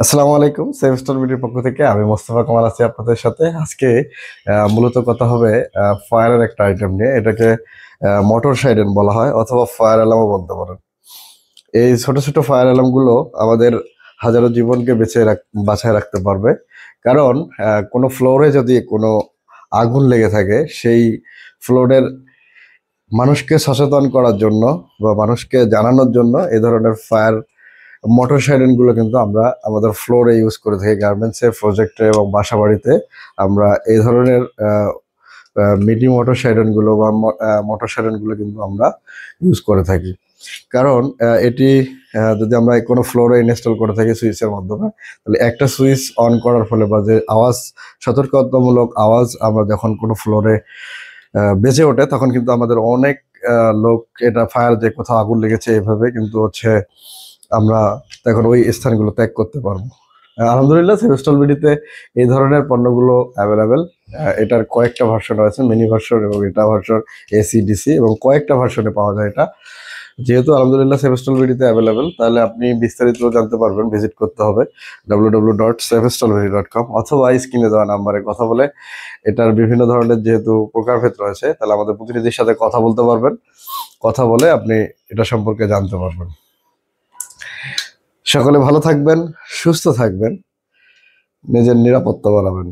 আসসালামু আলাইকুম। Save store বিডির পক্ষ থেকে আমি মোস্তফা কামাল আছি আপনাদের সাথে। আজকে মূলত কথা হবে ফায়ারের একটা আইটেম নিয়ে। এটাকে মোটর সাইরেন বলা হয় অথবা ফায়ার অ্যালার্মও বলতে পারেন। এই ছোট ছোট ফায়ার অ্যালার্ম গুলো আমাদের হাজারো জীবনকে বাঁচায় রাখতে পারবে। কারণ কোনো ফ্লোরে যদি কোনো আগুন লেগে থাকে, সেই ফ্লোরের মানুষকে সচেতন করার জন্য বা মানুষকে জানানোর জন্য এই ধরনের ফায়ার মোটর সাইরেন গুলো কিন্তু আমরা আমাদের ফ্লোরে ইউজ করে থাকি, গার্মেন্টসে, প্রজেক্টে এবং বাসা বাড়িতে। আমরা এই ধরনের মিনি মোটর সাইরেন গুলো বা মোটর সাইরেন গুলো কিন্তু আমরা ইউজ করে থাকি। কারণ এটি যদি আমরা কোনো ফ্লোরে ইনস্টল করে থাকি সুইচের মাধ্যমে, তাহলে একটা সুইচ অন করার ফলে বা যে আওয়াজ, সতর্কতামূলক আওয়াজ আমরা যখন কোনো ফ্লোরে বেজে ওঠে, তখন কিন্তু আমাদের অনেক লোক এটা ফায়ার, যে কোথাও আগুন লেগেছে এভাবে কিন্তু আমরা এখন ওই স্থানগুলো ত্যাগ করতে পারবো। আলহামদুলিল্লাহ, সেভেস্টল বিডিতে এই ধরনের পণ্যগুলো অ্যাভেলেবেল। এটার কয়েকটা ভার্সন রয়েছে, মিনি ভার্সন এবং এটা ভার্সন এসি ডিসি, এবং কয়েকটা ভার্সনে পাওয়া যায় এটা। যেহেতু আলহামদুলিল্লাহ সেভেস্টল বিডিতে অ্যাভেলেবেল, তাহলে আপনি বিস্তারিত জানতে পারবেন। ভিজিট করতে হবে www.sevestolbidi.com অথবা স্ক্রিনে দেওয়া নাম্বারে কথা বলে এটার বিভিন্ন ধরনের যেহেতু প্রকারভেদ রয়েছে, তাহলে আমাদের প্রতিনিধির সাথে কথা বলতে পারবেন। কথা বলে আপনি এটা সম্পর্কে জানতে পারবেন। সকলে ভালো থাকবেন, সুস্থ থাকবেন, নিজের নিরাপত্তা বাড়াবেন।